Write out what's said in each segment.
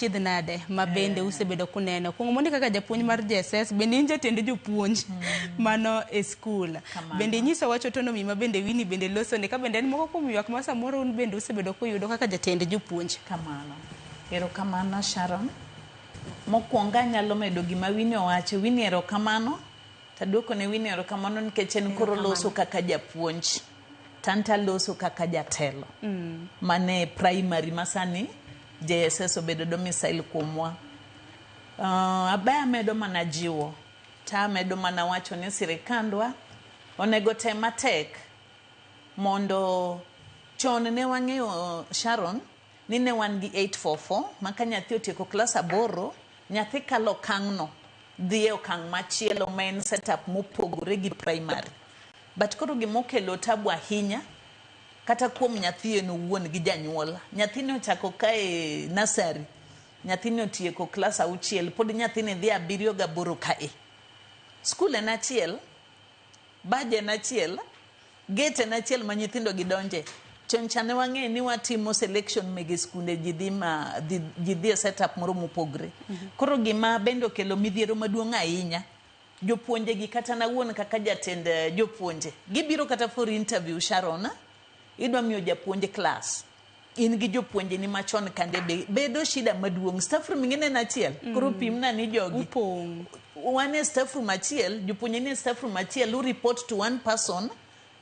Chidh nade ma bende usebedo kuneno kuongo mondi kaka japuonj mar JSS bende inje tende jopuonj mano e skul bende nyiso wach autonomy ma bende wini bende loso ne ka bende en moko kuom ywak ma samoro un bende usebedo kuyudo kaka jatend jopuonj. Kamano erokamano Sharon. Mokwongo nyalo medo gima Wini owacho. Wini erokamano taduoko ne Wini erokamano nikech en koro loso kaka japuonj tanta loso kaka jatelo mane primary masani JSS obedo domicile kuomwa. Abaya medo mana jiwo ta medo mana wacho ni sirikandwa onego tem matek mondo chon ne wang'eyo Sharon ni ne wan gi 844 maka nyathi otieko klas 8 nyathi kalo kang'no dhi e okang' machielo ma en setup mopogore gi primary. But koro gimokelo tabu ahinya kata kuom nyathi en owuon gi janyuol. Nyathini ochako kae nursery, nyathini otieko klas 6, pod nyathini dhi 7 ga 8 kae. Skul en achiel, baje en achiel, gate en achiel ma nyithindo gidonje. Chon chane wang'e ni watimo selection mege skunde ji dhi e setup moro mopogre. Koro gima bende okelo midhiero maduong' ahinya jopuonje gi kata nawuon kaka jatend jopuonje gibiro kata for interview Sharon idwa miyo japuonje class in gi jopuonje ni machon kande bedo shida maduong' staff room ngene na achiel koro pimna ni jogi upong one staff room achiel jopuonje ni staff room achiel u report to one person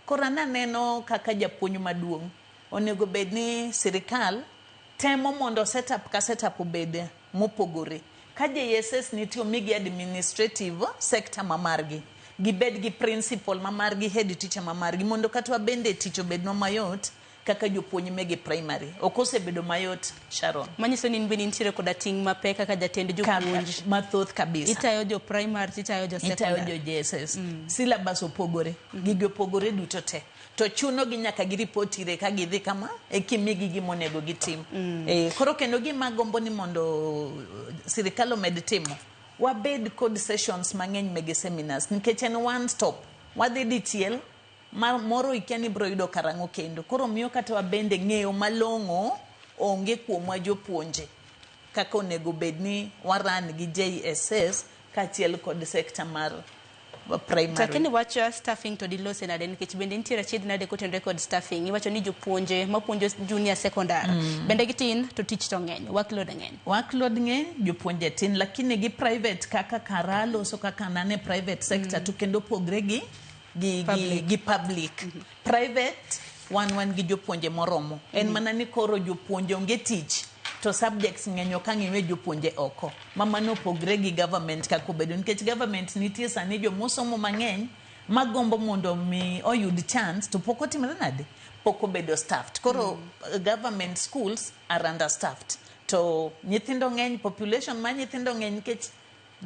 korana neno kaka japuonj maduong' onego bed ni sirikal temo mondo setup ka setup obed mopogore ka JSS nitie omigi administrative sector mamargi gibed gi principal mamargi head teacher mamargi mondo kata bende tich obed no mayot kaka jopuonj mege primary okosebedo mayot Sharon. Manyiso ni bende nitiere koda ting' mapek kaka jatend jopuonj mathoth kabisa. Itayo jo primary, itayo jo secondary, itayo jo JSS. Syllabus opogore, gigi opogore duto te. To chuno gi nyaka gi report ire ka gidhi kama e kimigi gimonego gitim. Koro kendo gima gombo ni mondo sirikal omed timo. Wabed code sessions mang'eny mege seminars nikech en one stop. Wadhi dichiel moro ikiani bro yudo karango kendo. Koro miyo kata wabende ng'eyo malong'o onge kuomwa jopuonje kaka onego bedni waran gi JSS kachiel kod sector mar primary. Takini wacho staffing to dilose nade nikech bende nitiere chid nade kotenre kod staffing iwacho ni jopuonje mapuonjo junior secondary bende gitin to tich to ng'eny workload ng'eny jopuonje tin lakini gi private kaka karalo so kaka nane private sector to kendo pogre gi public. Private wan gi jopuonje moromo en mana ni koro jopuonje onge tich to subjects ng'enyo ka ng'iwe jopuonje oko mamano pogre gi government kako bedo nikech government nitie sani jomosomo mang'eny magombo mondo mi oyud chance to poko timre nade poko bedo staffed koro government schools are understaffed to nyithindo ng'eny population ma nyithindo ng'eny nikech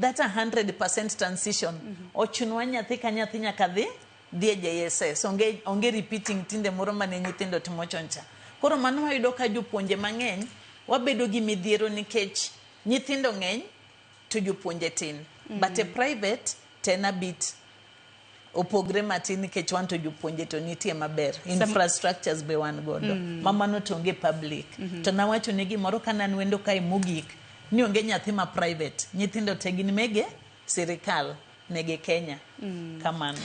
that 100% transition ochunwa nyathi ka nyathi nyaka dhi e JSS onge repeating tinde moro mane nyithindo timo choncha koro mano wayudo ka jopuonje mang'eny wabedo gi midhiero nikech nyithindo ng'eny to jopuonje tin but a private tena bit opogre matin nikech wan to jopuonje to nitie maber infrastructures be wan godo mamano to onge public to nawacho ne gimoro kana wendo kae mogik ni onge nyathi ma private nyithindo te gin mege sirikal nege Kenya kamano.